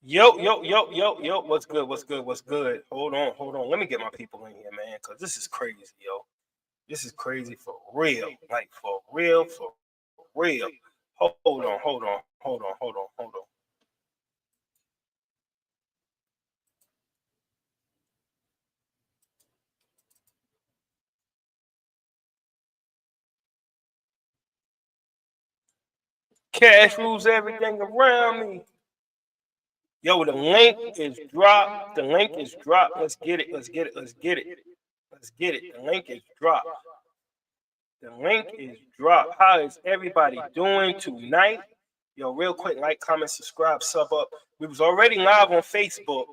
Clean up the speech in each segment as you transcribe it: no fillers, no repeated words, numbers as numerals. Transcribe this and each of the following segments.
Yo, yo, yo, yo, yo. What's good? What's good? What's good? Hold on, hold on. Let me get my people in here, man, because this is crazy, yo. This is crazy for real. Like, for real, for real. Hold on, hold on, hold on, hold on, hold on. Cash rules everything around me. Yo, the link is dropped. The link is dropped. Let's get it. Let's get it. Let's get it. Let's get it. The link is dropped. The link is dropped. How is everybody doing tonight? Yo, real quick, like, comment, subscribe, sub up. We was already live on Facebook,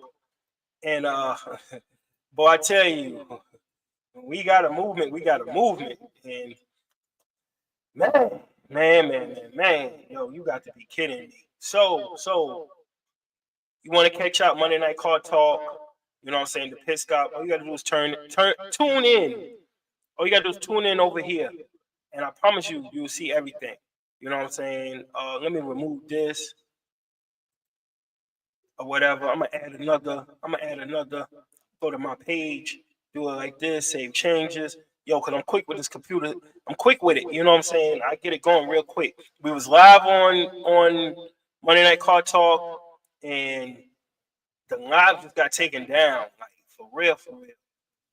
and boy, I tell you, we got a movement. We got a movement, and man, man. Yo, you got to be kidding me. So you want to catch up Monday Night Card Talk? You know what I'm saying? The piss stop. All you gotta do is tune in. All you gotta do is tune in over here, and I promise you, you'll see everything. You know what I'm saying? Let me remove this or whatever. I'm gonna add another. Go to my page, do it like this, save changes. Yo, cause I'm quick with this computer. I'm quick with it. You know what I'm saying? I get it going real quick. We was live on Monday Night Car Talk, and the live just got taken down. Like, for real, for real.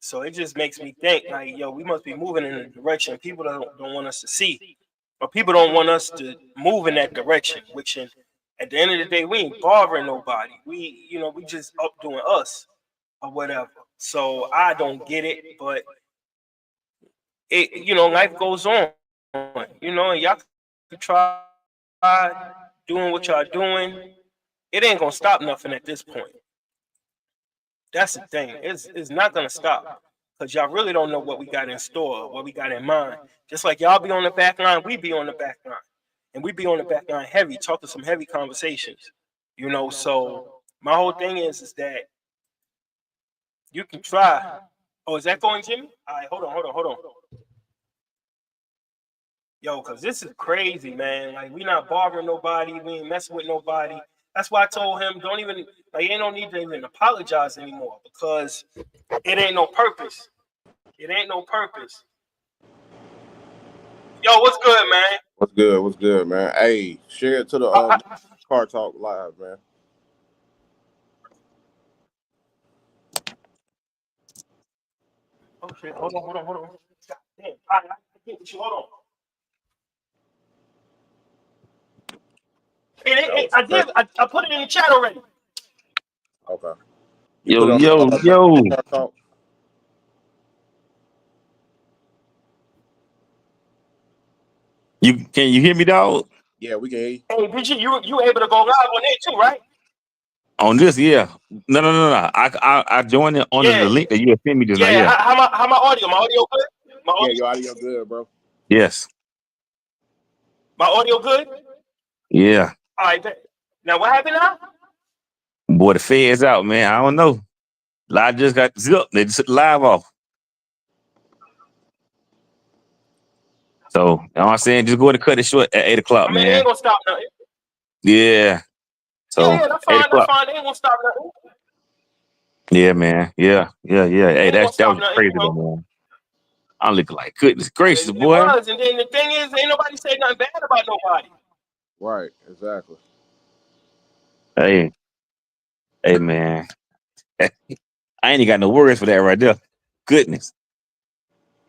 So it just makes me think, like, yo, we must be moving in a direction people don't want us to see, or people don't want us to move in that direction. Which, at the end of the day, we ain't bothering nobody. We just up doing us or whatever. So I don't get it, but life goes on. And y'all can try doing what y'all doing. It ain't gonna stop nothing at this point. That's the thing. It's not gonna stop because y'all really don't know what we got in store, what we got in mind. Just like y'all be on the back line, we be on the back line, and we be on the back line heavy, talking some heavy conversations. So my whole thing is that you can try. Oh, is that going, Jimmy? All right, hold on. Yo, because this is crazy, man. Like, we not bothering nobody. We ain't messing with nobody. That's why I told him, don't even, like, ain't no need to even apologize anymore because it ain't no purpose. It ain't no purpose. Yo, what's good, man? What's good? What's good, man? Hey, share it to the I, I, Car Talk Live, man. oh, shit. Hold on. God damn. I get with you. Hold on. That was I crazy. did. I put it in the chat already. Okay. You Yo, put it on yo, the yo. Car Talk? Can you hear me, dog? Yeah, we can hear you. Hey, BG, you able to go live on there too, right? On this, yeah. No. I joined it under the Yeah. link that you have sent me just now. Yeah. Yeah. How my audio? My audio good? My Yeah, audio, your audio good, bro. Yes. my audio good? Yeah. All right. Now what happened now? Boy, the feds out, man. I don't know. I just got zip. They just live off. So, you know what I'm saying? Just go ahead and cut it short at 8 o'clock, I mean, they ain't man. gonna stop nothing. Yeah. Yeah, So, yeah, that's 8 fine. That's o'clock. fine. They ain't gonna stop nothing. Yeah, man. Yeah. They Hey, ain't gonna that stop was nothing. crazy, though, man. I'm looking like, goodness gracious, It boy. was, and then the thing is, ain't nobody say nothing bad about nobody. Right, exactly. Hey, hey, man. I ain't even got no words for that right there. Goodness.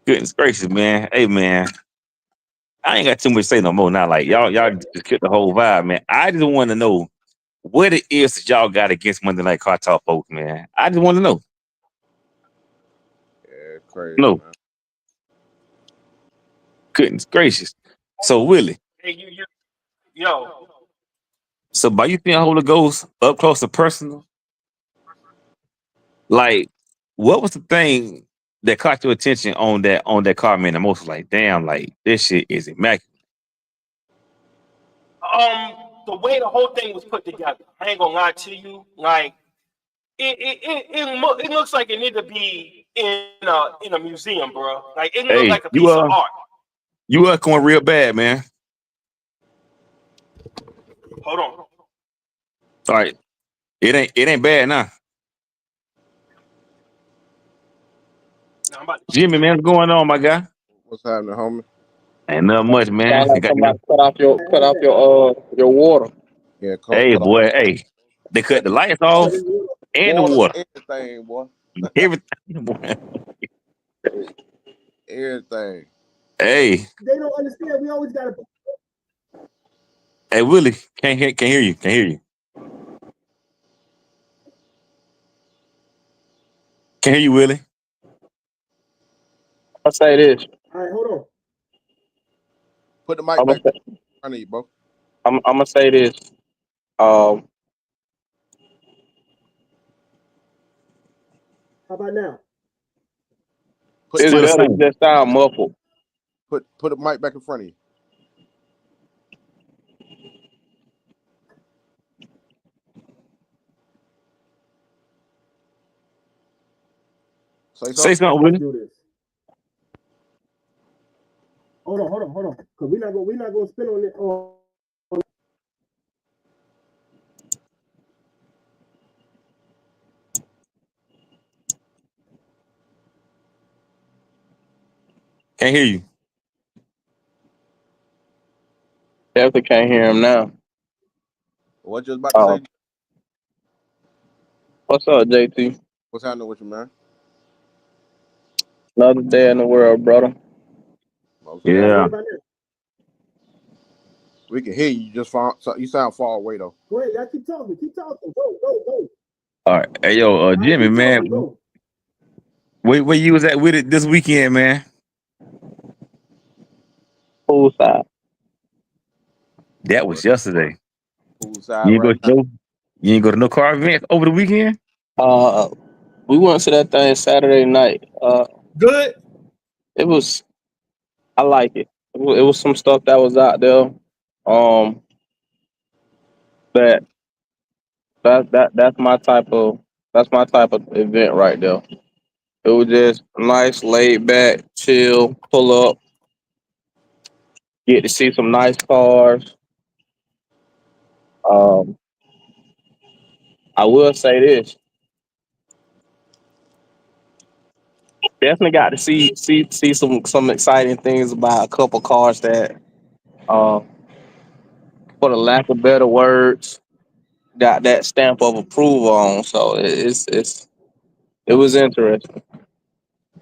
Goodness gracious, man. Hey, man. I ain't got too much to say no more now. Like y'all just killed the whole vibe, man. I just want to know what it is that y'all got against Monday Night Car Talk, folks, man. I just want to know. Yeah, it's crazy, No, man. goodness gracious. So Willie, Hey, yo. so by you think Holy Ghost up close and personal, like what was the thing that caught your attention on that car, man? The most like, damn, like this shit is immaculate. The way the whole thing was put together, I ain't gonna lie to you. Like, it looks like it need to be in a museum, bro. Like, it looked Hey, like a you piece of art. going real bad, man. Hold on. All right. It ain't bad now. Now I'm about to Jimmy, man, what's going on, my guy? What's happening, homie? Ain't nothing much, man. Sound like somebody cut off your water. Yeah, Hey, cut off boy, hey, they cut the lights off and the water, water. everything, boy. Everything, boy. Everything. Hey, They don't understand. We always got to. hey, Willie, can't hear you. Can't hear you. Can't hear you, Willie. I say this. All right, hold on. Put the mic I'm gonna back say, in front of you, bro. I'm gonna say this. Um, How about now? Put the it's Still mic the better. same. You just sound muffled. put the mic back in front of you. Say Say something. something, Let's Willie. do this. Hold on. Cause we're not gonna spin on it. Can't hear you. Definitely can't hear him now. What you was about to say? What's up, JT? What's happening with you, man? Another day in the world, brother. Most All right, Yeah. what definitely. about now? We can hear you. You sound far away though. Go ahead, y'all keep talking. Keep talking. Go. All right. Hey, yo, All right, Jimmy, keep man, talking. Go. where you was at with it this weekend, man? Poolside. That was yesterday. Poolside You ain't go right to now. no, you ain't go to no car event over the weekend. Uh, we went to that thing Saturday night. Good. It was. I like it. It was some stuff that was out there. Um, that that's my type of event right there. It was just nice, laid back, chill, pull up, get to see some nice cars. Um, I will say this: definitely got to see some exciting things about a couple cars that, uh, for the lack of better words, got that stamp of approval on. So it was interesting.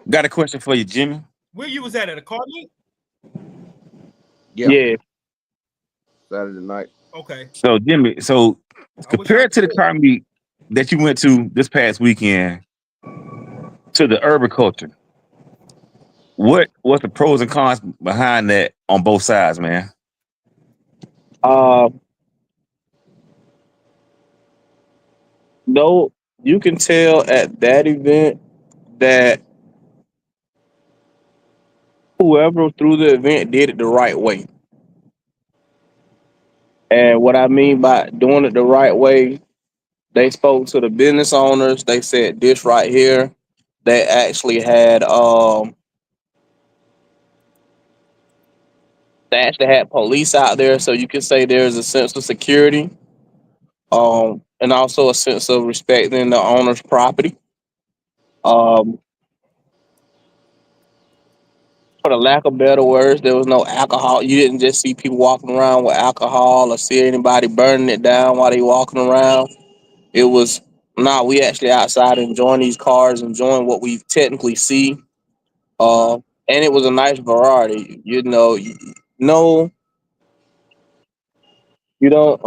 Got a question for you, Jimmy. Where you was at a car meet? Yeah, Yeah. Saturday night. Okay. So, Jimmy, I wish I compared to the could. car meet that you went to this past weekend to the urban culture, what's the pros and cons behind that on both sides, man? Uh, no, you can tell at that event that whoever threw the event did it the right way. And what I mean by doing it the right way, they spoke to the business owners. They said this right here. They actually had police out there, so you can say there's a sense of security, and also a sense of respecting the owner's property. Um, for the lack of better words, there was no alcohol. You didn't just see people walking around with alcohol or see anybody burning it down while they walking around. It was we actually outside enjoying these cars, enjoying what we technically see. And it was a nice variety. No, you don't.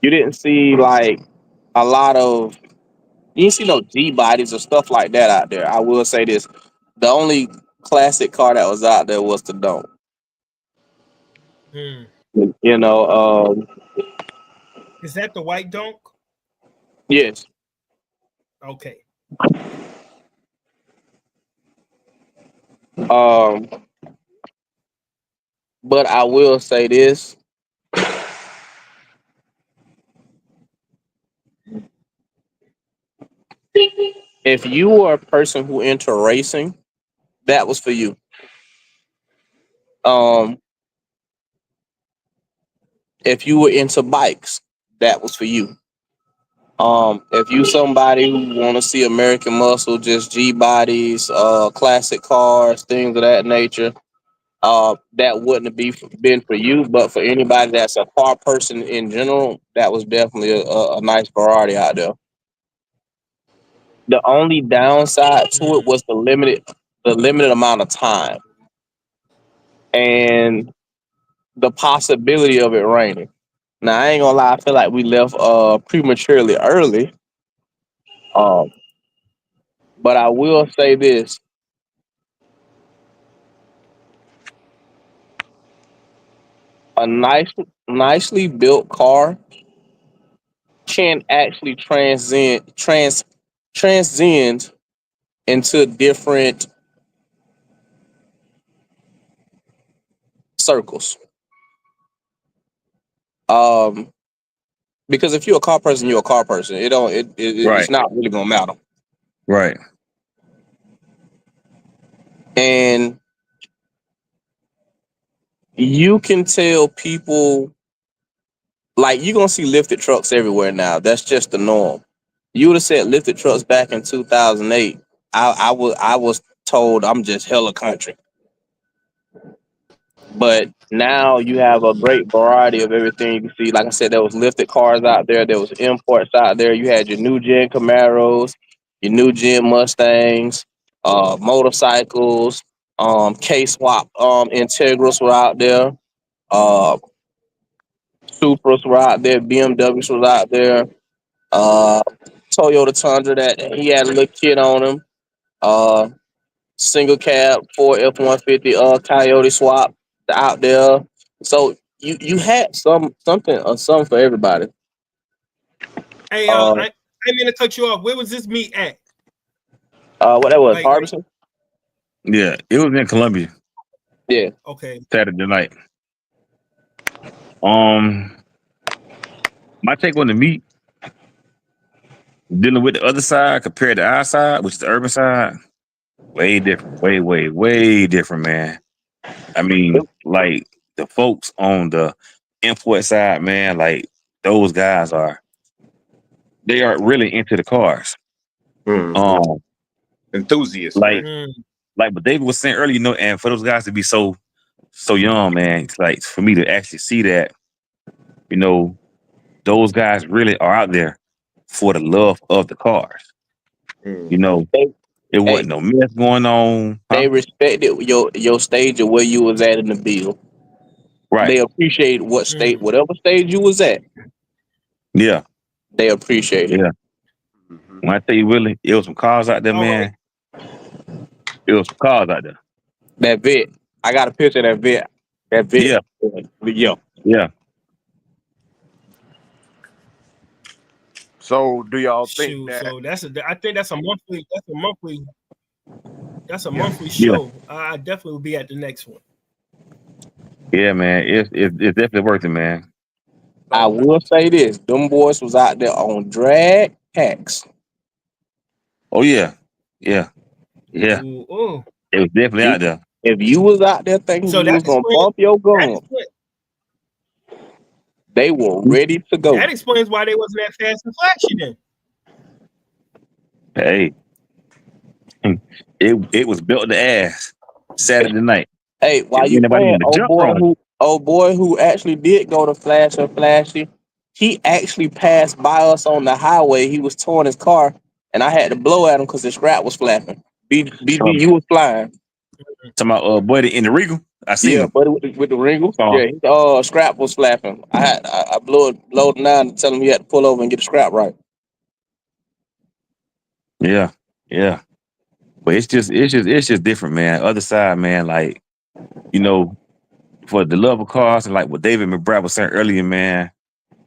You didn't see like a lot of. You didn't see no G bodies or stuff like that out there. I will say this: the only classic car that was out there was the Dome. Hmm. You know, Is that the white donk? yes. Okay. Um, but I will say this: if you are a person who into racing, that was for you. If you were into bikes, that was for you. If you somebody who want to see American muscle, just G bodies, classic cars, things of that nature, that wouldn't been for you. But for anybody that's a car person in general, that was definitely a nice variety out there. The only downside to it was the limited amount of time and the possibility of it raining. Now I ain't gonna lie, I feel like we left prematurely early. Um, but I will say this: a nicely built car can actually transcend into different circles. Um, because if you're a car person, you're a car person. It don't. It's Right. not really gonna matter. Right. And you can tell people like you're gonna see lifted trucks everywhere now. That's just the norm. You would have said lifted trucks back in 2008. I was told I'm just hella country. But now you have a great variety of everything you can see. Like I said, there was lifted cars out there. There was imports out there. You had your new gen Camaros, your new gen Mustangs, motorcycles, K-swap Integras were out there. Uh, Supras were out there. BMWs was out there. Uh, Toyota Tundra that he had a little kit on him. Uh, Single cab, Ford F-150, Coyote swap out there. So you had some for everybody. Hey, Uh, I didn't mean to cut you off. Where was this meet at? what that was, Like, Harbison? Yeah. It was in Columbia Yeah. okay. Saturday night. My take on the meet dealing with the other side compared to our side, which is the urban side, way different. Way different, man. I mean, like the folks on the import side, man, like those guys they are really into the cars. Um, Enthusiasts, like man. like what David was saying earlier, and for those guys to be so young, man, like for me to actually see that, you know, those guys really are out there for the love of the cars. You know, They, it hey, wasn't no mess going on, huh? they respected your stage of where you was at in the build. Right. They appreciate whatever stage you was at. Yeah. They appreciate it. Yeah. When I tell you, really, it was some cars out there, All right. man. It was some cars out there. That vet, I got a picture of that vet. That vet, Yeah. yeah. Yeah. So, do y'all think Shoot. that? So I think that's a monthly. That's a Yeah. monthly Yeah. show. I definitely will be at the next one. Yeah, man. It's definitely worth it, man. I So, will say this: them boys was out there on drag packs. Oh yeah. Yeah. Yeah. Ooh, ooh. It was definitely out there. If you was out there thinking So you that was gonna explains bump your that gum, explains, they were ready to go. that explains why they wasn't that fast and flashy then. Hey, it was built to ass Saturday night. Hey, while If you anybody playing, want to jump on it. old boy who actually did go to Flash and Flashy, he actually passed by us on the highway. He was towing his car, and I had to blow at him because the scrap was flapping. BB, you was flying. To my buddy in the Regal, I seen Yeah, him. buddy with the wrinkle. Uh, Yeah, scrap was flapping. I blew it 9 to tell him he had to pull over and get the scrap right. yeah, yeah. But it's just different, man. Other side, man, like, you know, for the love of cars and like what David McBride was saying earlier, man,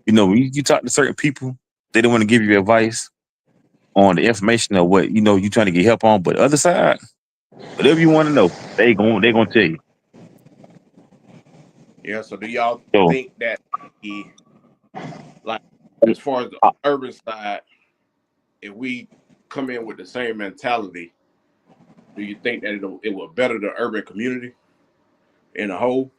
when you talk to certain people, they don't want to give you advice on the information of what, you trying to get help on. But other side, whatever you want to know, they gonna tell you. yeah. So, do y'all So think that like as far as the Uh, urban side, if we come in with the same mentality, Do you think that it will better the urban community in a whole?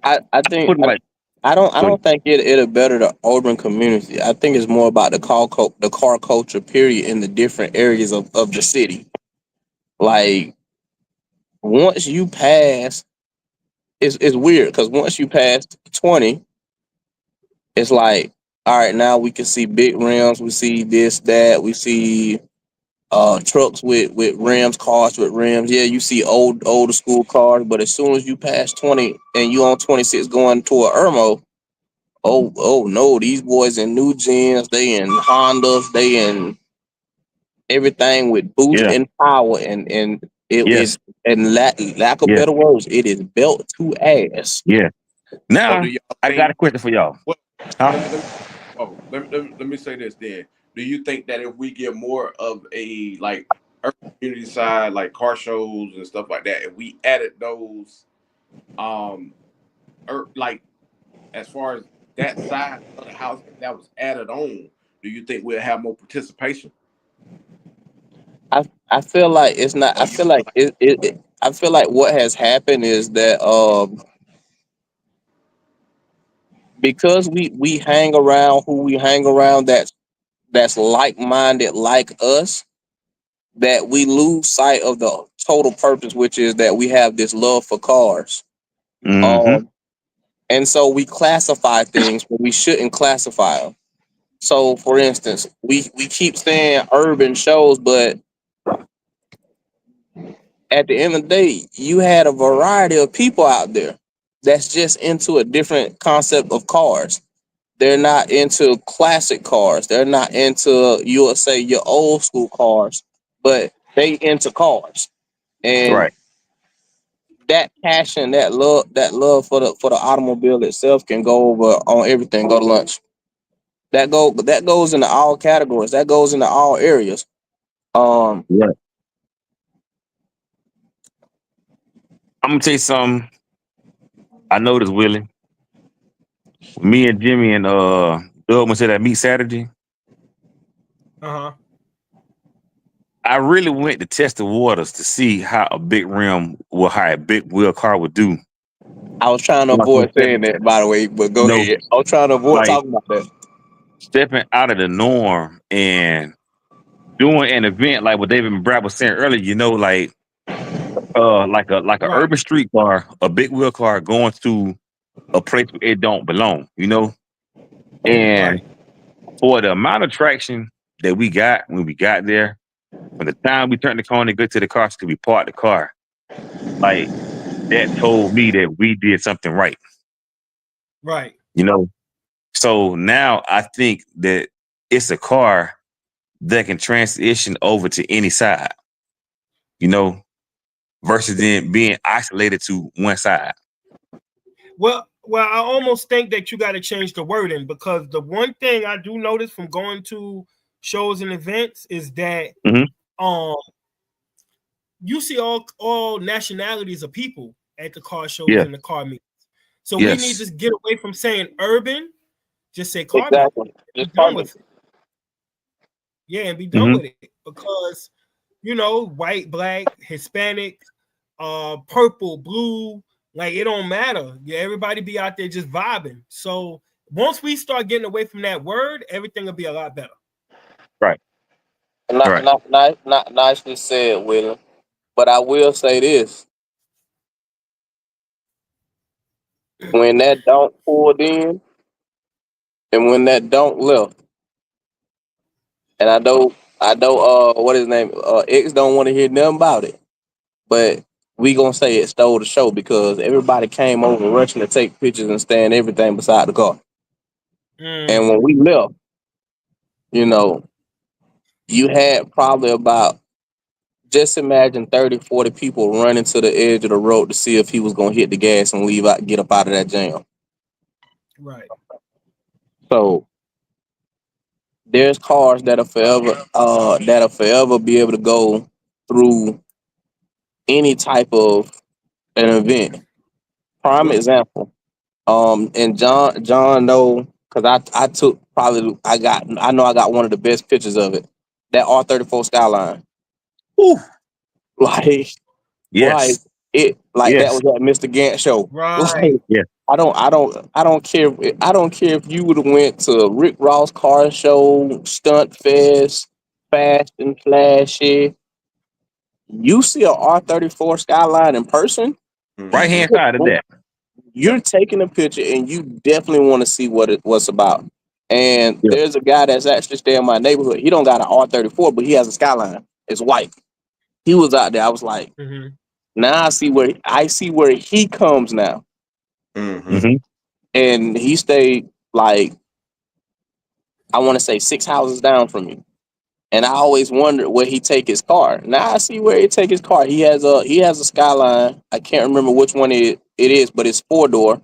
I I think put it like, I go ahead. don't think it'll better the urban community. I think it's more about the car culture period in the different areas of the city. Like once you pass, it's weird because once you pass 20, it's like all right, now we can see big rims, we see this, that, we see trucks with rims, cars with rims. Yeah, you see older school cars, but as soon as you pass 20 and you on 26 going to a Irmo, oh no, these boys in new gens, they in Hondas, they in everything with boost Yeah. and power and it Yes. is and lack of Yeah. better words, it is built to ass. Yeah. So do Now y'all I got think? a question for y'all. Well, Huh? let me let me say this then. Do you think that if we get more of a like urban community side, like car shows and stuff like that, if we added those, um, like as far as that side of the house that was added on, do you think we'll have more participation? I feel like it's not. Or I you feel feel like like I feel like what has happened is that because we hang around who we hang around that's like minded like us, that we lose sight of the total purpose, which is that we have this love for cars. Mm-hmm. Um, and so we classify things where we shouldn't classify them. So, for instance, we keep saying urban shows, but at the end of the day, you had a variety of people out there that's just into a different concept of cars. They're not into classic cars. They're not into, you would say, your old school cars, but they into cars. And Right. that passion, that love for the automobile itself can go over on everything. Go to lunch. That goes into all categories. That goes into all areas. Um, Right. I'm gonna tell you something. I noticed, Willie. Me and Jimmy and Doug went to that meet Saturday. Uh huh. I really went to test the waters to see how a big rim or how a big wheel car would do. I was trying to Like I'm avoid saying stepping, that, by the way, but go no, ahead. I was trying to avoid like talking about that. stepping out of the norm and doing an event like what David and Brad was saying earlier. Like a Right. urban street car, a big wheel car going to a place where it don't belong. And Right. for the amount of traction that we got when we got there, from the time we turned the corner and get to the car to we parked the car, like that told me that we did something right. Right. You know, so now I think that it's a car that can transition over to any side. You know, versus then being isolated to one side. Well, I almost think that you got to change the wording, because the one thing I do notice from going to shows and events is that Hmm. um you see all nationalities of people at the car shows Yeah. and the car meets. So we need Yes. to get away from saying urban, just say car meet. Exactly. Be Just done comment. with it. Yeah, and be done Hmm. with it. Because white, black, Hispanic, purple, blue, like it don't matter. Yeah, everybody be out there just vibing. So once we start getting away from that word, everything will be a lot better. Right. Not Right. not not nicely said, William. But I will say this: when that don't pulled in, and when that don't left, and I know what his name X don't want to hear nothing about it, but we gonna say it stole the show because everybody came over rushing to take pictures and stand everything beside the car. And when Mm, we left, you know, you had probably about, just imagine 30, 40 people running to the edge of the road to see if he was gonna hit the gas and leave out, get up out of that jam. right. So there's cars that'll forever be able to go through any type of an event. Prime well, example. And John know, because I took, probably I know I got one of the best pictures of it. That R34 Skyline. Ooh, Like yes, that yes, was at Mr. Gant show. Like Right. yeah. I don't care. I don't care if you would have went to Rick Ross car show, Stunt Fest, Fast and Flashy. You see a R34 Skyline in person, Right Mm-hmm. hand side of that. you're taking a picture and you definitely want to see what's about. And Yeah. there's a guy that's actually staying in my neighborhood. He don't got an R34, but he has a Skyline. It's white. He was out there. I was like, Mm-hmm. now I see where he comes now. Mm-hmm. Hmm. And he stayed like I want to say 6 houses down from me. And I always wondered where he take his car. Now I see where he take his car. He has a Skyline. I can't remember which one it is, but it's 4-door.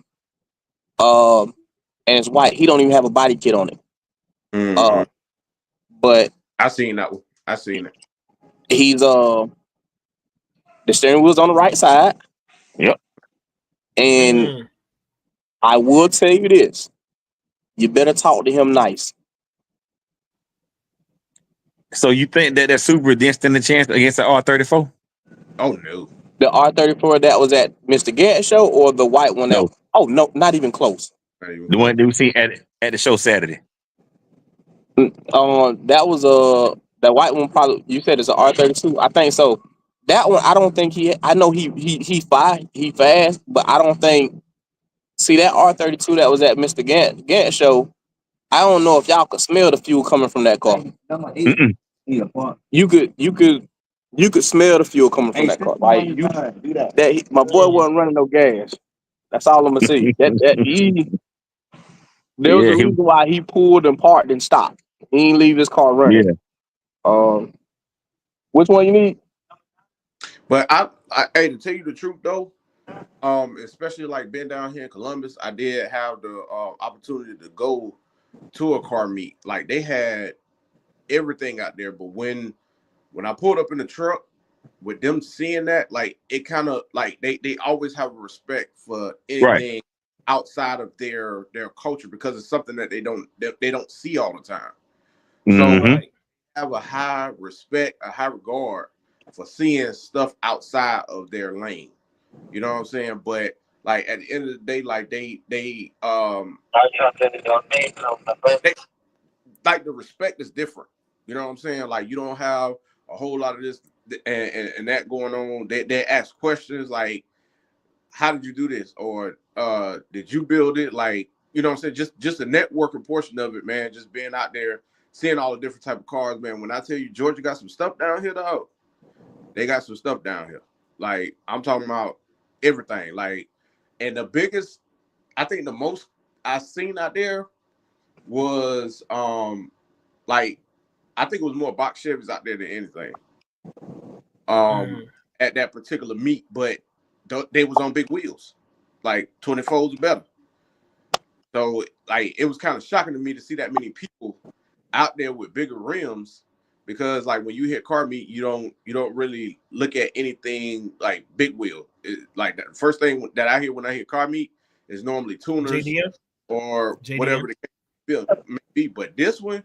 And it's white. He don't even have a body kit on it. Mm-hmm. Uh, but I seen that one. I seen it. he's the steering wheel's on the right side. Yep. And Mm. I will tell you this: you better talk to him nice. So you think that Subaru didn't stand a chance against the R34? Oh no. The R34 that was at Mr. Gant show, or the white one that? No, Oh no, not even close. Not even the close. one that we seen at the show Saturday. That was that white one. Probably you said it's an R32. I think so. That one, I don't think he. I know he fast, but I don't think. See that R32 that was at Mr. Gant show. I don't know if y'all could smell the fuel coming from that car. Mm-mm. You could smell the fuel coming from that car. Like my boy Mm. wasn't running no gas. That's all I'm gonna see. There was Yeah, a reason why he pulled and parked and stopped. He didn't leave his car running. yeah. Um, which one you need? But hey, to tell you the truth though, especially like being down here in Columbus, I did have the opportunity to go to a car meet. Like they had everything out there, but when I pulled up in the truck with them seeing that, like it kind of like they always have a respect for Right. anything outside of their culture because it's something that they don't see all the time. So Mm-hmm. Right. have a high respect, a high regard for seeing stuff outside of their lane. You know what I'm saying? But like at the end of the day, like they like the respect is different. You know what I'm saying? Like you don't have a whole lot of this and that going on. They ask questions like, "How did you do this?" or "Did you build it?" Like you know what I'm saying? Just the networking portion of it, man. Just being out there, seeing all the different type of cars, man. When I tell you Georgia got some stuff down here, though, they got some stuff down here. Like I'm talking about everything. Like, and the biggest, I think the most I seen out there was like I think it was more box Chevys out there than anything. Um, Mm. at that particular meet, but they was on big wheels, like 24s or better. So like it was kind of shocking to me to see that many people out there with bigger rims because like when you hit car meet, you don't really look at anything like big wheel. Like the first thing that I hear when I hear car meet is normally tuners JDM. or JDM. whatever the case may be. But this one,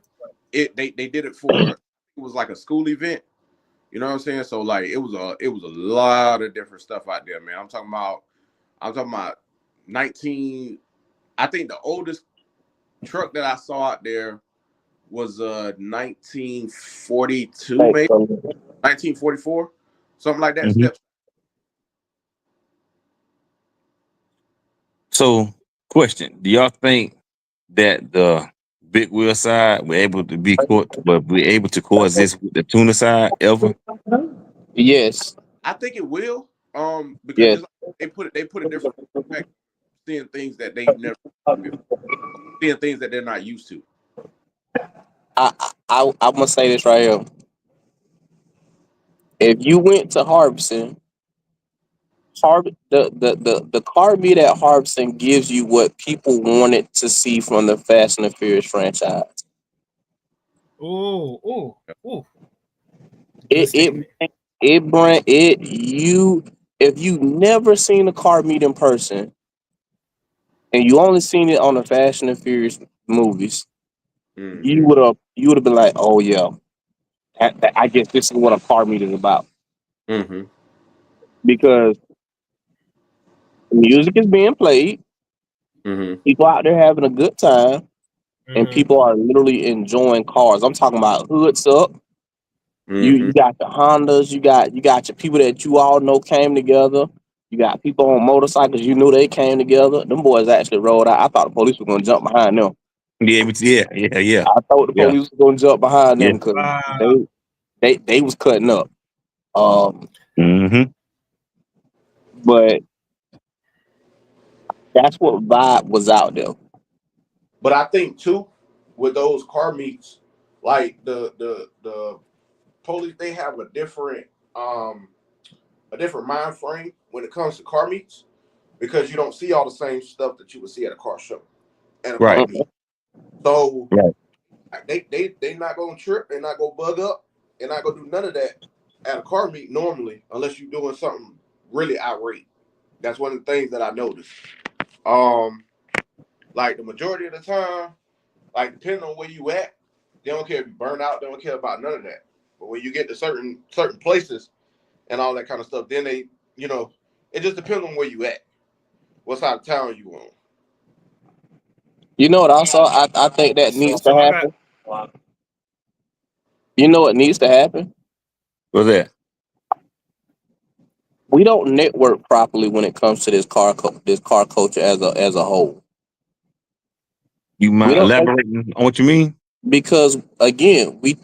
they did it for it was like a school event. You know what I'm saying? So like it was a lot of different stuff out there, man. I'm talking about 19. I think the oldest truck that I saw out there was 1942, maybe 1944, something like that. Mm-hmm. Steps. So, question: do y'all think that the big wheel side were able to but we able to coexist with the tuner side ever? Yes, I think it will. Because yes. just like they put a different perspective, seeing things that they've never seen before, seeing things that they're not used to. I'm gonna say this right here. If you went to Harbison, the car meet at Harbison gives you what people wanted to see from the Fast and the Furious franchise. Ooh, ooh, ooh. Good It it statement. it bring it you if you never seen a car meet in person and you only seen it on the Fast and the Furious movies, Mm-hmm. you would have been like, oh yeah, I guess this is what a car meet is about, Mm-hmm. because music is being played, Mm-hmm. people out there having a good time, and Mhm. people are literally enjoying cars. I'm talking about hoods up. You Mm-hmm. got the Hondas, you got your people that you all know came together. You got people on motorcycles, you knew they came together. Them boys actually rode out. I thought the police were gonna jump behind them. Yeah. I thought the Yeah. police were gonna jump behind Yeah. them because Wow. they was cutting up. Mm-hmm. But that's what vibe was out there. But I think too, with those car meets, like the police, they have a different mind frame when it comes to car meets, because you don't see all the same stuff that you would see at a car show and a car Right. meet. So Right. they not gonna trip, they not gonna bug up, they're not gonna do none of that at a car meet normally, unless you're doing something really irate. That's one of the things that I noticed. Um, like the majority of the time, like depending on where you at, they don't care if you burn out, they don't care about none of that. But when you get to certain places and all that kind of stuff, then they, it just depends on where you at, what side of town you on. You know what? Also, I think that So needs to I got happen. You know what needs to happen? What's that? We don't network properly when it comes to this car culture as a whole. You We mind don't elaborating on what you mean? because again, we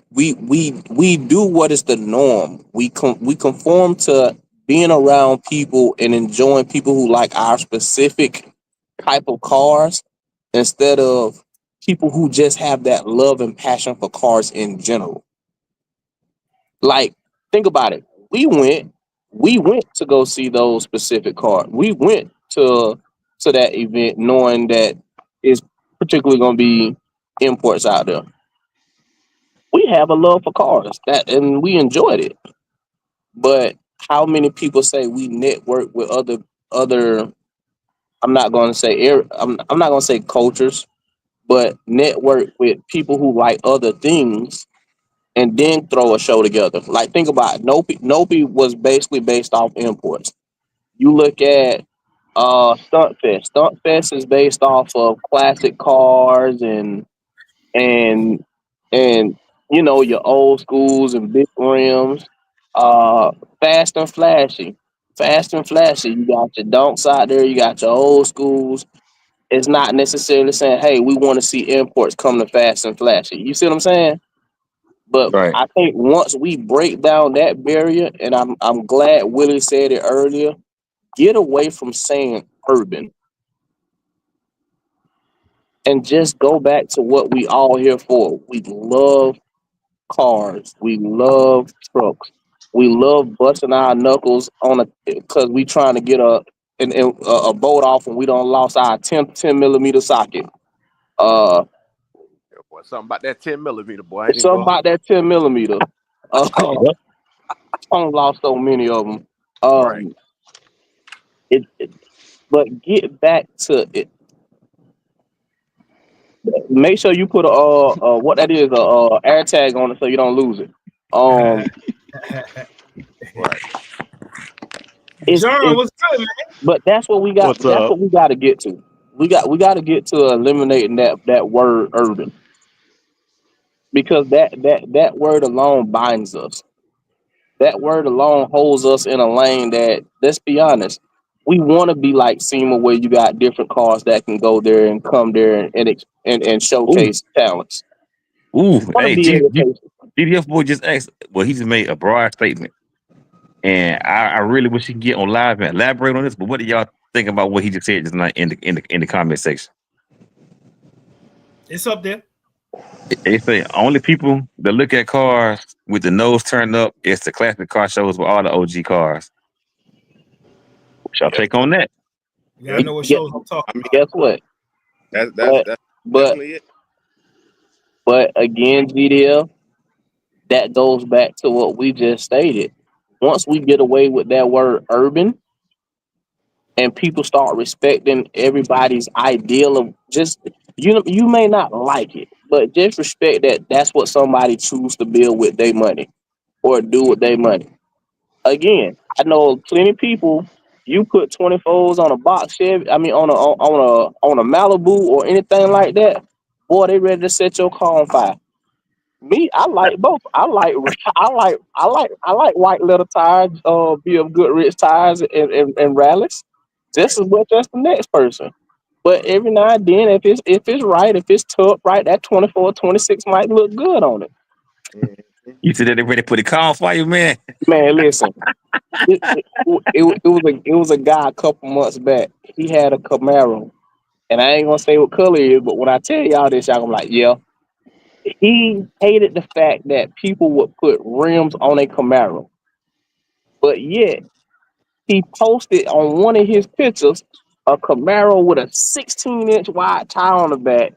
do what is the norm. We conform to being around people and enjoying people who like our specific type of cars instead of people who just have that love and passion for cars in general. Like, think about it. We went to go see those specific cars. We went to that event knowing that it's particularly going to be imports out there. We have a love for cars that, and we enjoyed it. But how many people say we network with other? I'm not going to say I'm not going to say cultures, but network with people who like other things and then throw a show together. Like, think about it. Nope was basically based off imports. You look at Stunt Fest. Stunt Fest is based off of classic cars and and your old schools and big rims. Uh, Fast and Flashy. Fast and Flashy. You got your donks out there. You got your old schools. It's not necessarily saying, "Hey, we want to see imports come to Fast and Flashy." You see what I'm saying? But Right. I think once we break down that barrier, and I'm glad Willie said it earlier, get away from saying urban and just go back to what we all here for. We love cars. We love trucks. We love busting our knuckles on a because we trying to get a boat off and we don't lost our 10 millimeter socket. Uh, Yeah, boy, something about that 10 millimeter, boy. I ain't even something going. about that 10 millimeter. Uh, Yep. I lost so many of them. Right. It, but get back to it. Make sure you put a what that is, a air tag on it so you don't lose it. Um, Right. it's John, what's good, man? but that's what we got. What's That's up? what we got to get to. We got to get to eliminating that word urban, because that word alone binds us. That word alone holds us in a lane that, let's be honest, we want to be like SEMA, where you got different cars that can go there and come there and Ooh. showcase talents. Ooh. Want to Hey, be able to. GDF boy just asked. Well, he just made a broad statement, and I really wish he could get on live and elaborate on this. But what do y'all think about what he just said just now in the comment section? It's up there. They say only people that look at cars with the nose turned up is the classic car shows with all the OG cars. What y'all Yes, take on that? You gotta know what shows I'm talking I mean, about. Guess what? that's But that's but definitely it. but again, GDL, that goes back to what we just stated. Once we get away with that word urban and people start respecting everybody's ideal of just, you may not like it, but just respect that that's what somebody choose to build with their money or do with their money. Again, I know plenty of people. You put 24s on a box Chevy, I mean on a Malibu or anything like that, boy, they ready to set your car on fire. Me, I like both. I like white leather tires, be of good rich tires and rallies, just as much as the next person. But every now and then, if it's right, if it's tucked right, that 24, 26 might look good on it. Mhm. You said that they ready to put a car on fire, man. Man, listen, it was a guy a couple months back. He had a Camaro, and I ain't gonna say what color it is, but when I tell y'all this, y'all gonna be like, yeah. He hated the fact that people would put rims on a Camaro, but yet he posted on one of his pictures a Camaro with a 16-inch wide tire on the back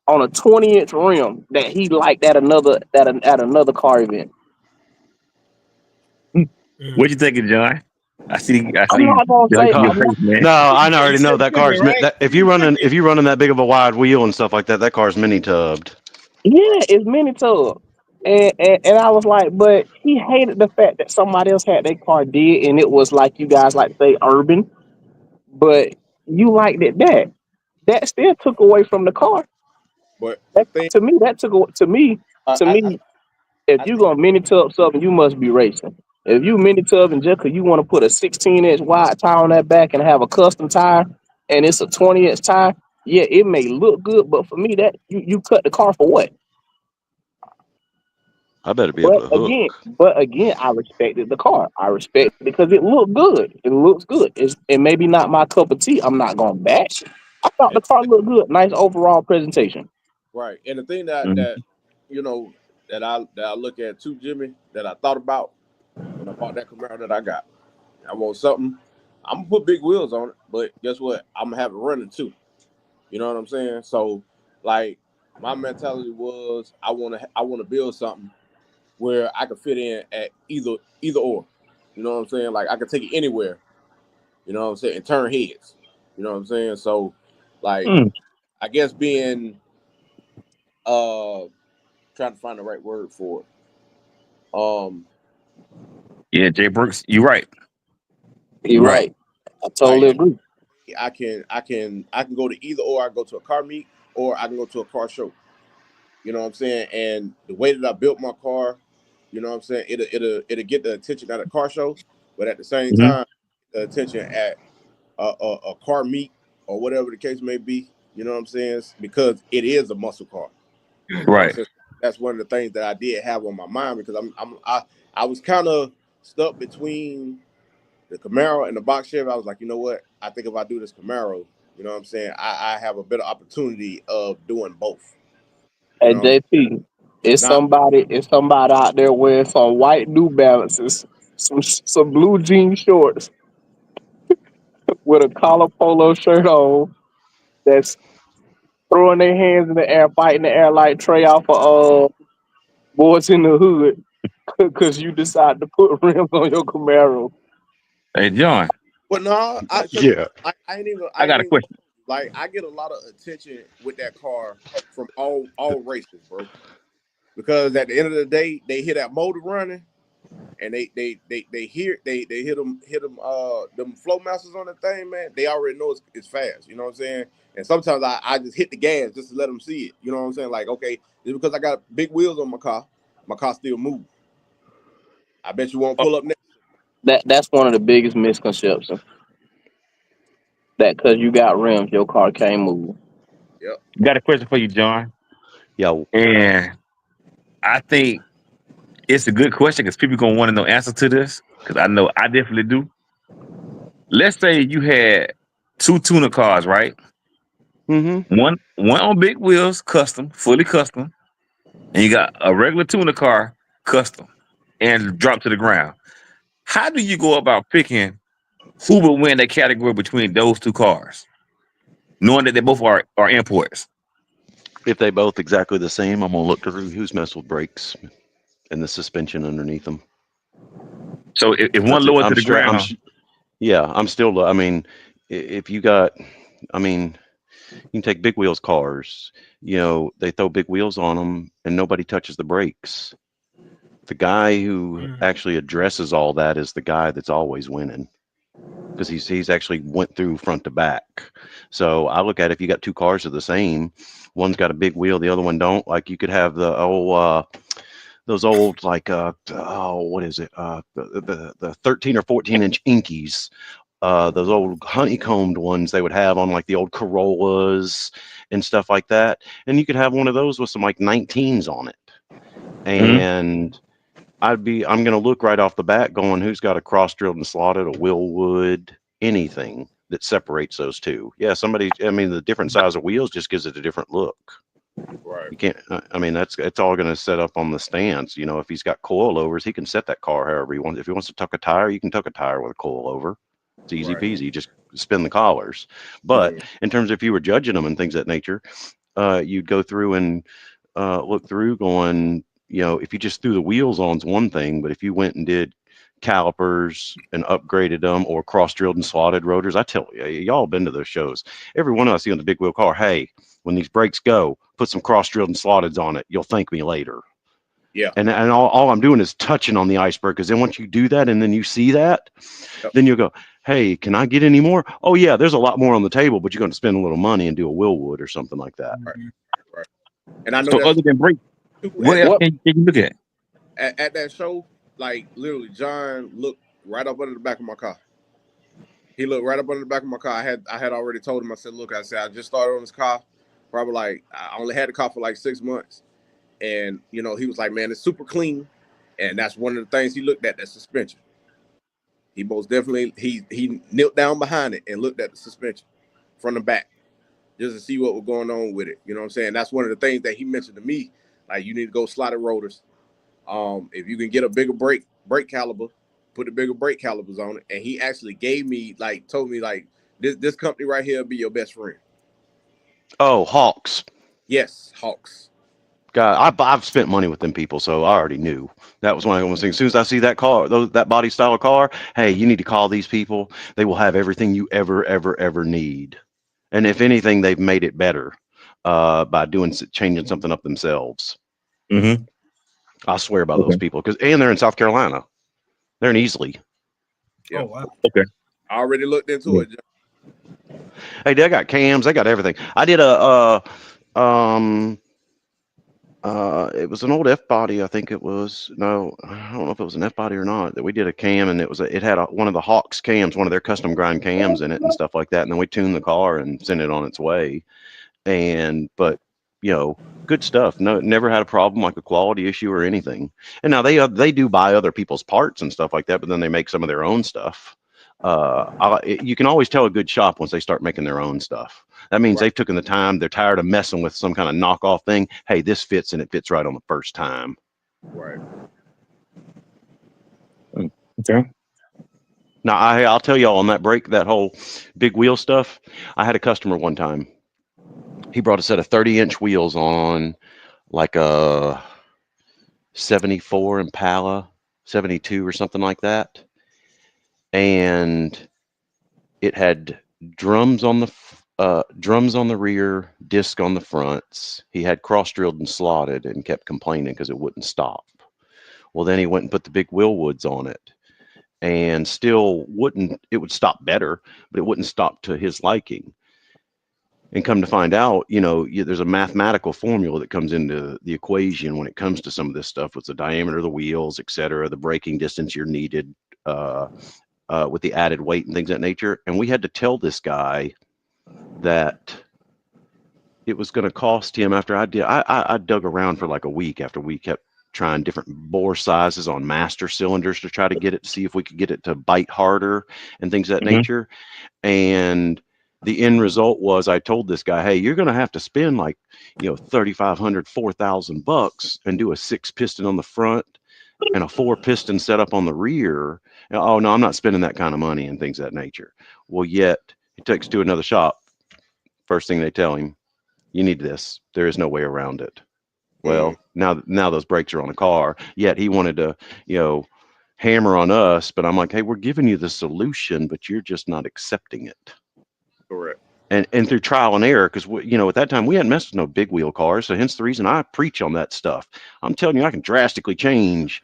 on a 20-inch rim that he liked at another car event. What you thinking, John? I I'm see not gonna say your No, I'm not, face, man. no, I already It's know a that Jimmy, car's right? that if you running that big of a wide wheel and stuff like that, that car's mini tubbed. yeah, it's mini tub. And I was like, but he hated the fact that somebody else had their car did, and it was like you guys like to say urban, but you liked it that still took away from the car. But the That, thing, to me, that took away, I, to I, me, if I you think, gonna mini tub something, you must be racing. If you mini tub and just 'cause you want to put a 16-inch wide tire on that back and have a custom tire, and it's a 20-inch tire, yeah, it may look good, but for me, that you cut the car for what? I better be But able to again, hook. but again, I respected the car. I respect it because it looked good. It looks good. It maybe not my cup of tea. I'm not gonna bash it. I thought the and, car looked good. Nice overall presentation. right, and the thing that Mhm. that you know that I look at too, Jimmy, that I thought about when I bought that Camaro that I got. I want something. I'm gonna put big wheels on it, but guess what? I'm gonna have it running too. You know what I'm saying? So, like, my mentality was I want to build something where I could fit in at either or. You know what I'm saying? Like I could take it anywhere. You know what I'm saying? And turn heads. You know what I'm saying? So, like, Mm. I guess being trying to find the right word for it. Yeah, Jay Brooks, you right. You're Right. right. I totally Like agree. I can go to either or. I go to a car meet or I can go to a car show. You know what I'm saying? And the way that I built my car, you know what I'm saying, it'll get the attention at a car show, but at the same Hmm. time, the attention at a car meet or whatever the case may be. You know what I'm saying? Because it is a muscle car. You know what I'm Right. saying? That's one of the things that I did have on my mind because I was kind of stuck between the Camaro and the box Chevy. I was like, you know what? I think if I do this Camaro, you know what I'm saying, I have a better opportunity of doing both. You Hey know what I'm saying? JP, it's Not somebody out there wearing some white New Balances, some blue jean shorts with a collar polo shirt on that's throwing their hands in the air, fighting the air like Trey off of Boys in the Hood because you decide to put rims on your Camaro. Hey, John, but no, because Yeah. I I ain't got a even question. like I get a lot of attention with that car from all races, bro. Because at the end of the day, they hear that motor running, and they hit them flow masters on the thing, man. They already know it's fast. You know what I'm saying? And sometimes I just hit the gas just to let them see it. You know what I'm saying? Like, okay, just because I got big wheels on my car still move. I bet you won't Oh, pull up next. That's one of the biggest misconceptions. That because you got rims, your car can't move. Yep. got a question for you, John. Yeah. And I think it's a good question because people gonna want to know answers to this. Because I know I definitely do. Let's say you had two tuner cars, right? Mm-hmm. One on big wheels, custom, fully custom, and you got a regular tuner car, custom, and drop to the ground. How do you go about picking who will win that category between those two cars, knowing that they both are imports? If they both exactly the same, I'm gonna look through who's messed with brakes and the suspension underneath them. So if one That's it. lower to the ground, Yeah. I'm still. I mean, if you got, I mean, You can take big wheels cars. You know, they throw big wheels on them and nobody touches the brakes. The guy who actually addresses all that is the guy that's always winning, because he's actually went through front to back. So I look at it, if you got two cars that are the same, one's got a big wheel, the other one don't. Like you could have the those old like what is it, the 13 or 14-inch Inkies, those old honeycombed ones they would have on like the old Corollas and stuff like that, and you could have one of those with some like 19s on it, and I'm going to look right off the bat going, who's got a cross drilled and slotted, a Willwood, anything that separates those two. Yeah, the different size of wheels just gives it a different look. Right. You can't, it's all going to set up on the stance. You know, if he's got coilovers, he can set that car however he wants. If he wants to tuck a tire, you can tuck a tire with a coilover. It's easy peasy. Just spin the collars. But in terms of if you were judging them and things of that nature, you'd go through and look through going, you know, if you just threw the wheels on, it's one thing, but if you went and did calipers and upgraded them or cross-drilled and slotted rotors, I tell you, y'all been to those shows. Every one of us see on the big wheel car, hey, when these brakes go, put some cross-drilled and slotted on it. You'll thank me later. Yeah. And all I'm doing is touching on the iceberg, because then once you do that and then you see that, then you'll go, hey, can I get any more? Oh, yeah, there's a lot more on the table, but you're going to spend a little money and do a Willwood or something like that. Right. And I know So other than brake, what else can you look at? At that show, like literally, John looked right up under the back of my car. He looked right up under the back of my car. I had already told him. I said, look, I just started on this car. Probably like I only had the car for like 6 months, and you know he was like, man, it's super clean, and that's one of the things he looked at. That suspension. He most definitely he knelt down behind it and looked at the suspension from the back, just to see what was going on with it. You know what I'm saying? That's one of the things that he mentioned to me. Like, you need to go slotted rotors. If you can get a bigger brake caliber, put the bigger brake calibers on it. And he actually gave me, like, told me, like, this company right here will be your best friend. Oh, Hawks. Yes, Hawks. God, I've spent money with them people, so I already knew. That was one of the things. As soon as I see that car, that body style of car, hey, you need to call these people. They will have everything you ever need. And if anything, they've made it better by changing something up themselves. I swear by those people, and they're in South Carolina. They're in Easley. Yeah. Oh, wow. Okay. I already looked into it. Hey, they got cams. They got everything. I did it was an old F body. I think it was. No, I don't know if it was an F body or not. That we did a cam, and it had one of the Hawks cams, one of their custom grind cams in it and stuff like that. And then we tuned the car and sent it on its way. But you know, good stuff. No, never had a problem like a quality issue or anything. And now they do buy other people's parts and stuff like that, but then they make some of their own stuff. You can always tell a good shop once they start making their own stuff. That means they've taken the time. They're tired of messing with some kind of knockoff thing. Hey, this fits, and it fits right on the first time. Right. Okay. Now, I'll tell y'all on that whole big wheel stuff. I had a customer one time. He brought a set of 30-inch wheels on like a 74 Impala, 72 or something like that. And it had drums on the rear, disc on the fronts. He had cross-drilled and slotted and kept complaining because it wouldn't stop. Well, then he went and put the big Willwoods on it, and still it would stop better, but it wouldn't stop to his liking. And come to find out, you know, there's a mathematical formula that comes into the equation when it comes to some of this stuff with the diameter of the wheels, et cetera, the braking distance you're needed, with the added weight and things of that nature. And we had to tell this guy that it was going to cost him, after I dug around for like a week after we kept trying different bore sizes on master cylinders to try to get it, to see if we could get it to bite harder and things of that nature. And the end result was, I told this guy, hey, you're going to have to spend like, you know, $3,500, $4,000 and do a 6-piston on the front and a 4-piston setup on the rear. Oh no, I'm not spending that kind of money and things of that nature. Well, yet he takes to another shop. First thing they tell him, you need this. There is no way around it. Well, now those brakes are on a car. Yet he wanted to, you know, hammer on us. But I'm like, hey, we're giving you the solution, but you're just not accepting it. Correct. and through trial and error, because at that time we hadn't messed with no big wheel cars, so hence the reason I preach on that stuff. I'm telling you, I can drastically change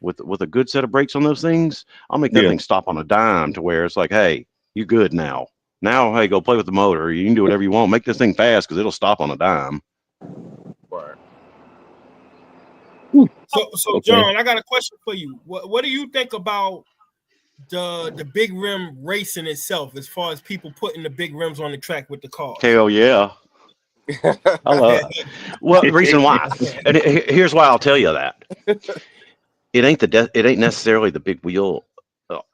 with a good set of brakes on those things. I'll make that Yeah. thing stop on a dime to where it's like, hey, you good now. Now, hey, go play with the motor. You can do whatever you want. Make this thing fast because it'll stop on a dime. Right. So Okay. John, I got a question for you. What do you think about the big rim racing itself, as far as people putting the big rims on the track with the cars? Hell yeah. I love it. Well, the reason why, and here's why I'll tell you that. It ain't necessarily the big wheel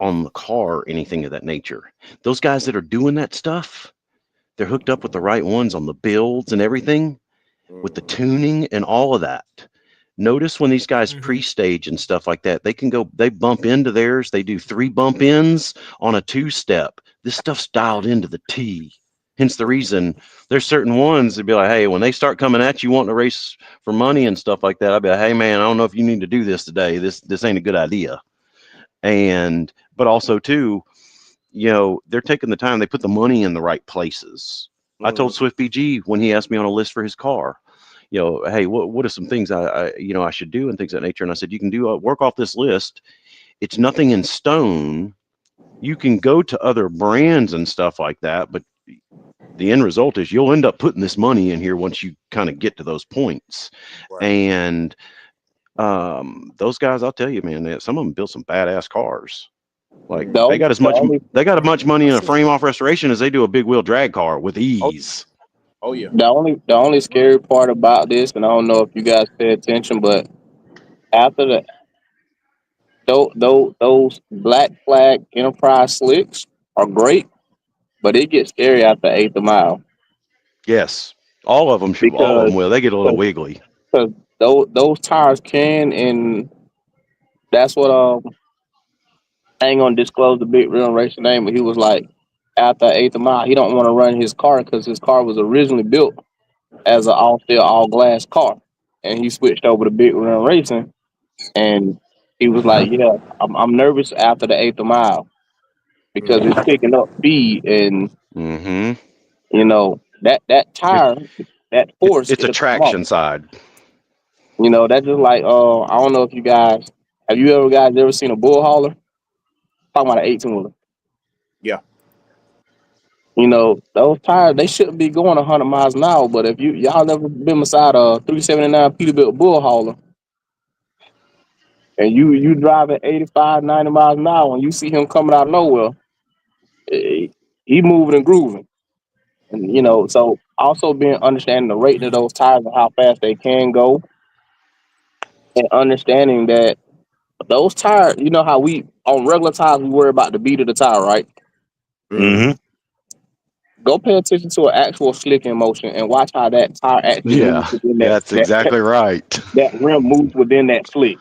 on the car or anything of that nature. Those guys that are doing that stuff, they're hooked up with the right ones on the builds and everything, with the tuning and all of that. Notice when these guys pre-stage and stuff like that, they bump into theirs. They do 3 bump ins on a 2-step. This stuff's dialed into the T. Hence the reason there's certain ones that be like, hey, when they start coming at you wanting to race for money and stuff like that, I'll be like, hey man, I don't know if you need to do this today. This ain't a good idea. But also too, they're taking the time, they put the money in the right places. I told Swift BG when he asked me on a list for his car, hey, what are some things I should do and things of that nature? And I said, you can do work off this list. It's nothing in stone. You can go to other brands and stuff like that, but the end result is you'll end up putting this money in here once you kind of get to those points. Right. And those guys, I'll tell you, man, some of them built some badass cars. Like they got as much money in a frame off restoration as they do a big wheel drag car with ease. Oh yeah. The only scary part about this, and I don't know if you guys pay attention, but after the those Black Flag Enterprise slicks are great, but it gets scary after 8th mile. Yes, all of them should. All of them will. They get a little wiggly. Because those tires can, and that's what I ain't gonna disclose the big real racer name, but he was like, after 8th mile, he don't want to run his car because his car was originally built as an all glass car, and he switched over to big real racing, and he was like, yeah, I'm nervous after the 8th mile because it's picking up speed, and that tire, that force, it's a traction side. That's just like I don't know if you guys have you ever seen a bull hauler? Talking about an 18-wheeler. Yeah. Those tires, they shouldn't be going 100 miles an hour, but if y'all never been beside a 379 Peterbilt bull hauler and you driving 85, 90 miles an hour and you see him coming out of nowhere, he moving and grooving. And so also understanding the rating of those tires and how fast they can go, and understanding that those tires, how we on regular tires we worry about the beat of the tire, right? Mm-hmm. Go pay attention to an actual slicking motion and watch how that tire actually moves within that. That's exactly right. That rim moves within that slick.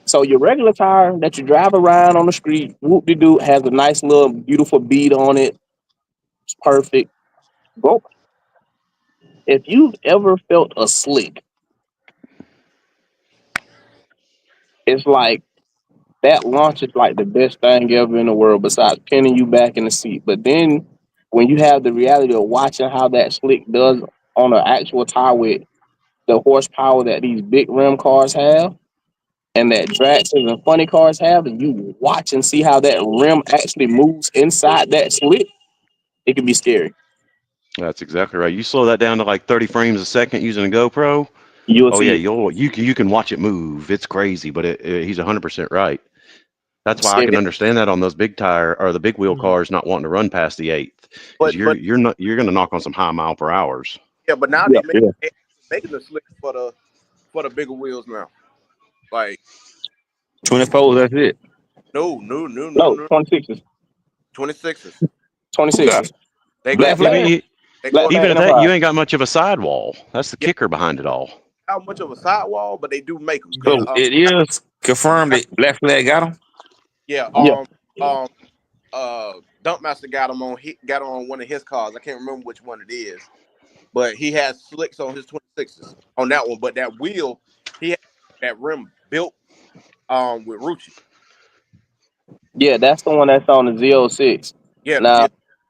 So your regular tire that you drive around on the street, whoop-de-doo, has a nice little beautiful bead on it. It's perfect. Go. If you've ever felt a slick, it's like that launch is like the best thing ever in the world besides pinning you back in the seat. But then when you have the reality of watching how that slick does on an actual tire with the horsepower that these big rim cars have and that Draxes and funny cars have, and you watch and see how that rim actually moves inside that slick, it can be scary. That's exactly right. You slow that down to like 30 frames a second using a GoPro. You can watch it move. It's crazy, but he's 100% right. That's why I can understand that on those big tire or the big wheel cars not wanting to run past the 8th. But you're going to knock on some high mile per hours. Yeah, but now they're making the slick for the bigger wheels now. Like 24, that's it. No, 26s. 26s. 26s. Even at that, you ain't got much of a sidewall. That's the kicker behind it all. How much of a sidewall, but they do make them. So it is confirmed that Black Flag got them. Yeah. Dumpmaster got him on one of his cars. I can't remember which one it is, but he has slicks on his 26s on that one. But that wheel, he had that rim built with Rucci. Yeah, that's the one that's on the Z06. Yeah. Now,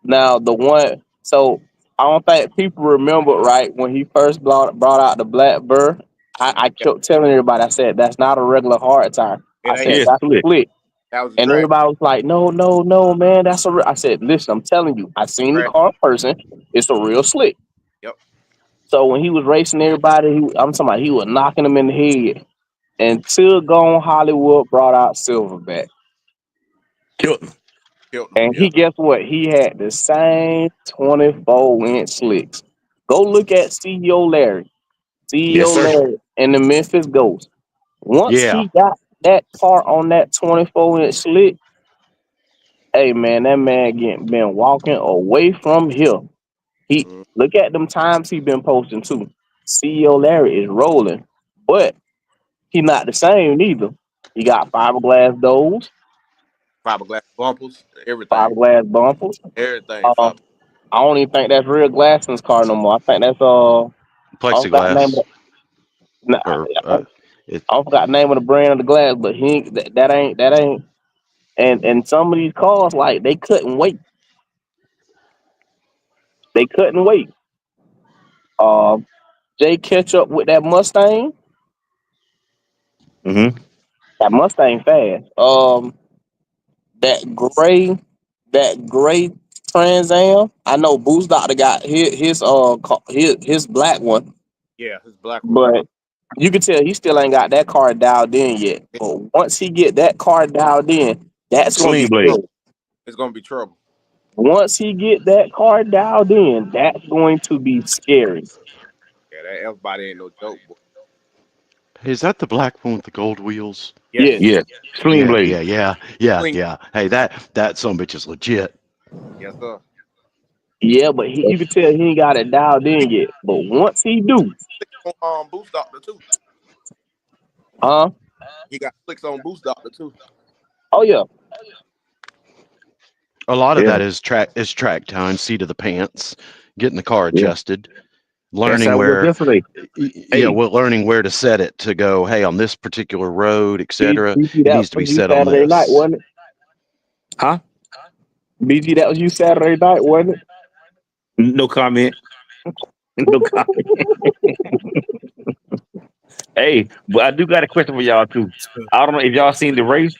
Now the one, so I don't think people remember right when he first brought out the Black Burr. I Yeah, kept telling everybody, I said that's not a regular hard tire. it I ain't. said Yeah, that's a split. split, That was a and track. everybody was like, no, no, no, man, that's a. I said, listen, I'm telling you, I seen the Track. car in person. It's a real slick. Yep. So when he was racing everybody, I'm talking about he was knocking them in the head until Gone Hollywood brought out Silverback. Killed him. Killed him. And Yeah. he, guess what? He had the same 24-inch slicks. Go look at CEO Larry. Yes, CEO sir. Larry and the Memphis Ghost. Once Yeah. he got that car on that 24-inch slick, hey man, that man been walking away from here. He Mm. look at them times he been posting too. CEO Larry is rolling, but he not the same neither. He got fiberglass doors, Fiberglass bumpers, everything. fiberglass bumpers. Everything. Uh, Fiber. I don't even think that's real glass in his car no more. I think that's I don't forgot the name of Plexiglass the, nah, or it, I don't forgot the name of the brand of the glass, but he ain't, that ain't. And some of these cars like they couldn't wait. They couldn't wait. Jay catch up with that Mustang. Mm-hmm. That Mustang fast. That gray, that gray Trans Am. I know Boost Doctor got his black one, Yeah, his black one. but you can tell he still ain't got that car dialed in yet. But once he get that car dialed in, that's gonna Sling be blade. scary. It's gonna be trouble. Once he get that car dialed in, that's going to be scary. Yeah, that F body ain't no joke, boy. is that the black one with the gold wheels? Yes. Yes, Yeah. Sling Yeah, yeah, blade. yeah, yeah, Clean. yeah. Hey, that son of a bitch is legit. Yes, sir. yeah, but you can tell he ain't got it dialed in yet. But once he do, On Boost Doctor too. huh? He got clicks on Boost Doctor too. Oh yeah, A lot of Yeah. that is track time, seat of the pants, getting the car Yeah. adjusted, That's learning how it was where, yesterday. yeah, Hey, well, learning where to set it to go. Hey, on this particular road, etc. BG, It that needs to be was you set on Saturday night, this. wasn't it? huh? BG, that was you Saturday night, wasn't it? No comment. No comment. Hey, but I do got a question for y'all too. I don't know if y'all seen the race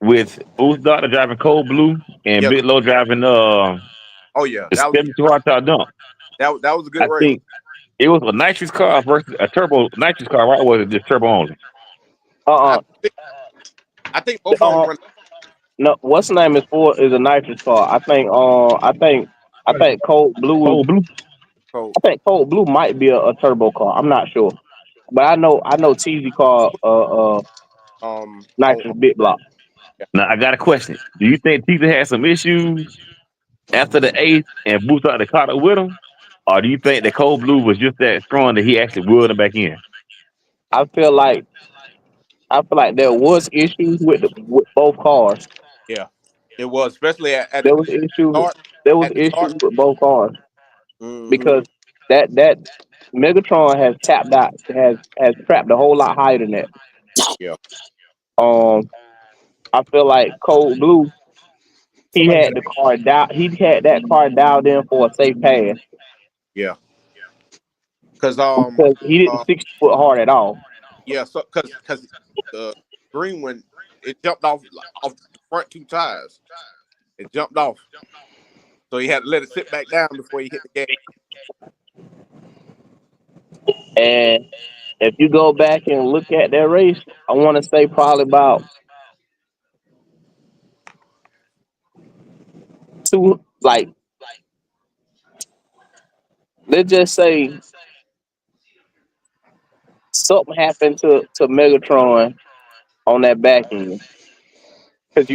with Boost Doctor driving Cold Blue and Yes. Big Low driving Oh yeah. the 72 horsepower dump. That was a good I race. think it was a nitrous car versus a turbo nitrous car, right? Or was it just turbo only? I Uh think I think both of them uh run. no. What's the name is a nitrous car. I think Cold Blue. Cold Blue? So I think Cold Blue might be a turbo car. I'm not sure, but I know TZ car on nitrous big block. yeah. Now I got a question. Do you think Teaser had some issues after the eighth and Boost Doctor caught up with him? Or do you think the Cold Blue was just that strong that he actually wheeled him back in? I feel like there was issues with both cars. Yeah. It was especially at There was issues. start There was at the start. issues with both cars Mm-hmm. because that Megatron has tapped out has trapped a whole lot higher than that. Yeah. Um, I feel like Cold Blue he had the car dial. He had that car dialed in for a safe pass Yeah. Cause because he didn't 6 foot hard at all. yeah, so cause the green one it jumped off the front two tires. It jumped off. So he had to let it sit back down before he hit the gas. And if you go back and look at that race, I want to say probably about two, like let's just say something happened to Megatron on that back end because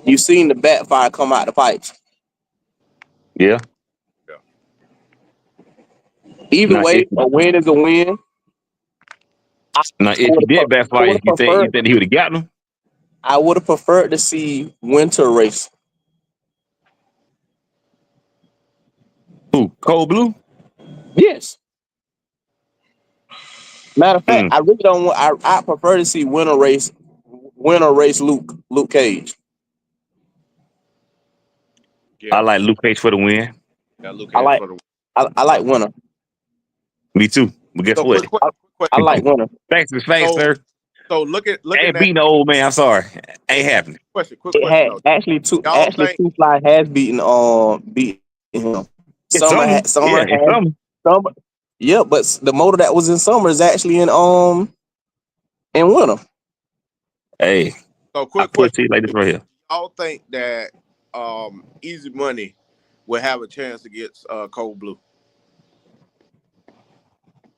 you seen the backfire come out the pipes. Yeah. Yeah. Either Now if way, a win is a win. I now if he would did have backfire, you preferred. think he would have gotten him? I would have preferred to see Winter race. Who? Cold Blue? Yes. Matter of fact, Mm. I really don't want. I prefer to see Winter race win or race Luke Cage. Yeah, I like Luke Cage for the win. yeah, Luke I Cage like for the. I like winner. Me too. But guess So what? quick I question. like winner. Thanks is thanks, So sir. so looking Ain't at beating the old man. I'm sorry. Ain't happening. quick It question had though. actually Y'all think Two Fly has beaten him. It's summer. Yeah, it's summer. Summer. Yeah, but the motor that was in summer is actually in winter. Hey, so? I Quick put it question. to you like this right here. Y'all think that Easy Money will have a chance against Cold Blue?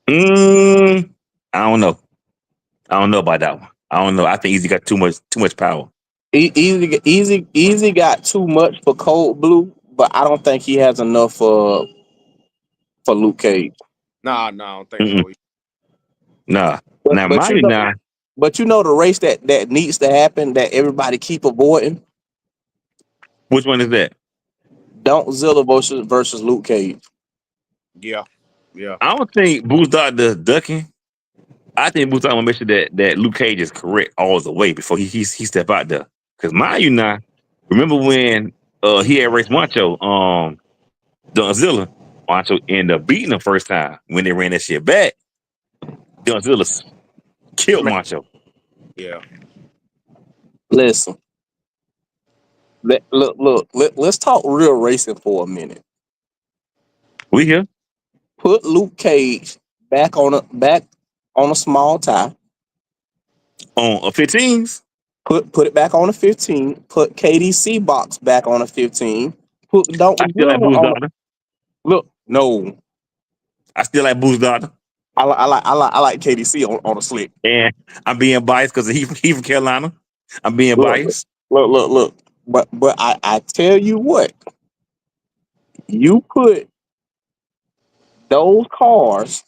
I don't know. I don't know about that one. I don't know. I think Easy got too much power. Easy got too much for Cold Blue, but I don't think he has enough for Luke Cage. Nah, I don't think Mm-mm. so. Nah. But, Now, but mind you you, know, now, but you know the race that needs to happen that everybody keep avoiding. which one is that? Don't Zilla versus Luke Cage. Yeah. I don't think Boost Doctor ducking. I think Boost Doctor want to make sure that Luke Cage is correct all the way before he step out there. Because mind you, now, remember when he had raced Macho, Donzilla, Macho ended up beating him first time when they ran that shit back. Donzilla killed Man, Macho. yeah. Listen, let's talk real racing for a minute. We here. Put Luke Cage back on a small tie. On 15s. Put it back on a 15. Put KDC box back on a 15. Put I Don't still like Zilla Boost on. Doctor. Look, no, I still like Boost Doctor. I like KDC on a slick. And I'm being biased because he from Carolina. I'm being Look, biased. look. But I tell you what, you put those cars,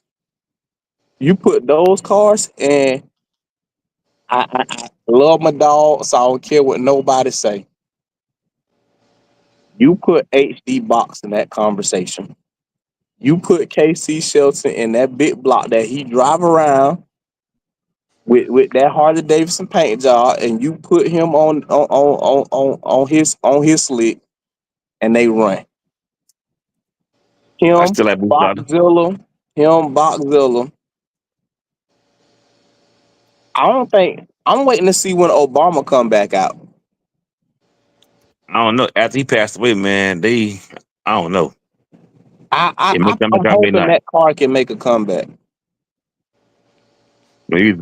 and I love my dog, so I don't care what nobody say. You put HD box in that conversation. You put KC Shelton in that big block that he drive around with that Harley Davidson paint job, and you put him on his slick, and they run. I Him, still like Boost Doctor. Boxzilla. I'm waiting to see when Obama come back out. I don't know. After he passed away, man, I don't know. It may come, it I'm come, may hoping not. that car can make a comeback. But he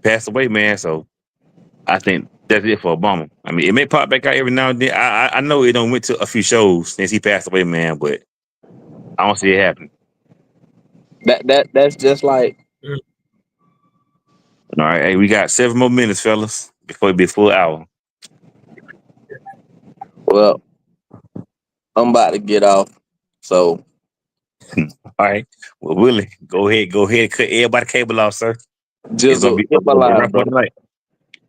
passed away, man. So I think that's it for Obama. I mean, it may pop back out every now and then. I know it don't went to a few shows since he passed away, man, but I don't see it happening. That's just like, All right, hey, we got 7 more minutes, fellas, before it be a full hour. well, I'm about to get off. So All right. Well, Willie, go ahead, cut everybody cable off, sir. It's gonna Jizzle, be hit my a line, wrap for brother. tonight.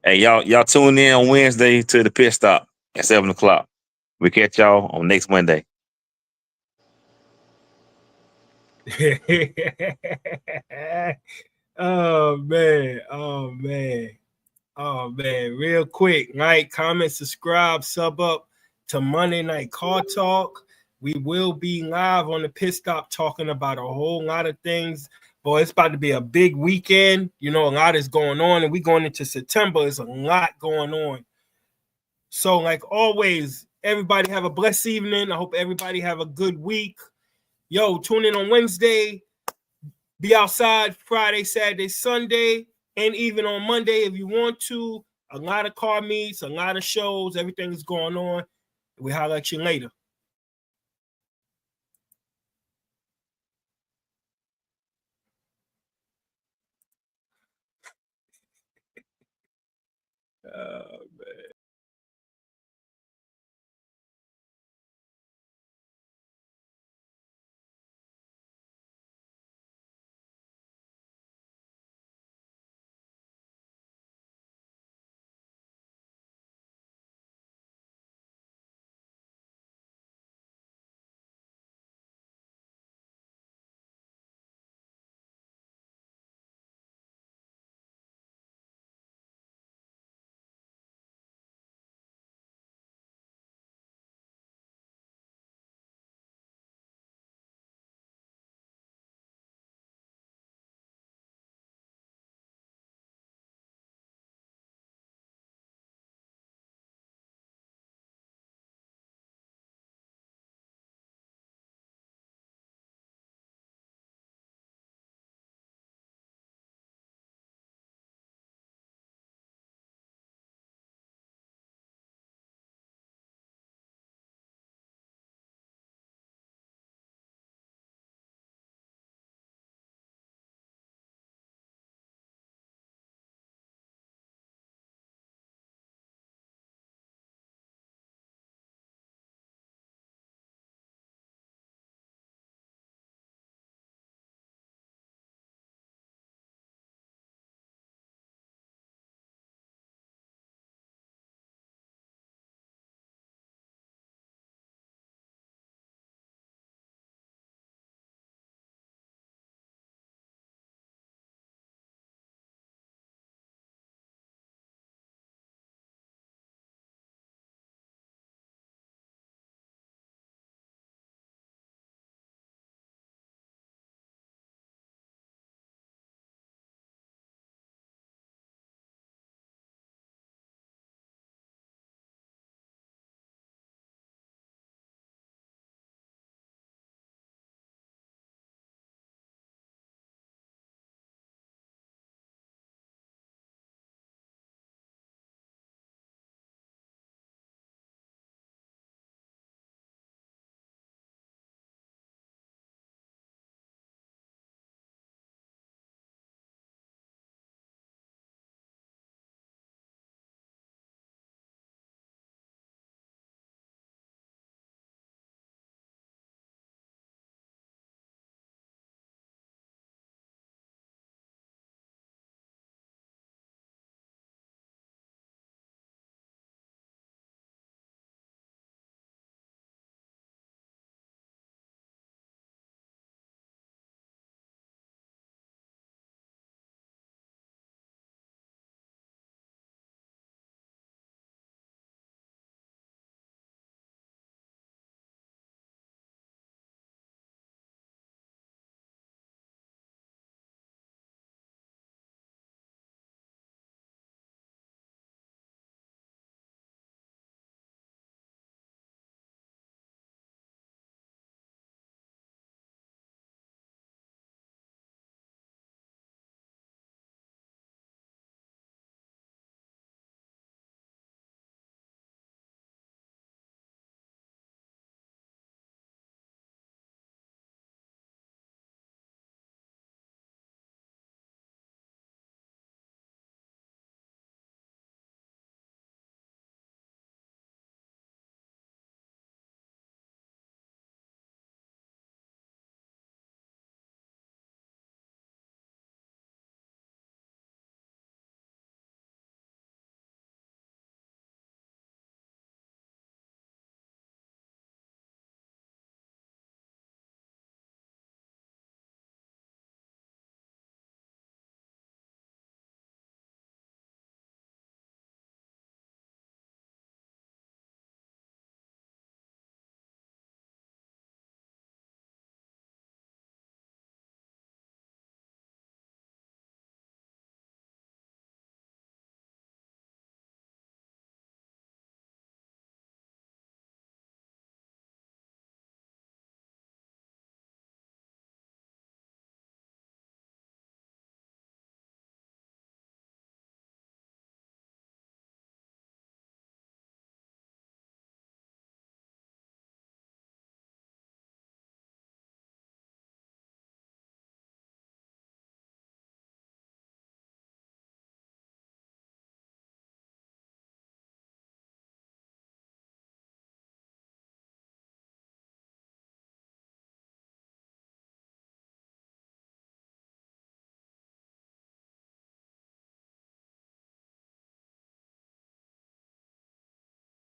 Hey, y'all tune in on Wednesday to the pit stop at 7:00. We catch y'all on next Monday. Oh man. Real quick, like, comment, subscribe, sub up to Monday Night Car Talk. We will be live on the pit stop talking about a whole lot of things. Boy, it's about to be a big weekend. You know, a lot is going on, and we going into September. There's a lot going on. So, like always, everybody have a blessed evening. I hope everybody have a good week. Yo, tune in on Wednesday. Be outside Friday, Saturday, Sunday, and even on Monday if you want to. A lot of car meets, a lot of shows, everything is going on. We holler at you later.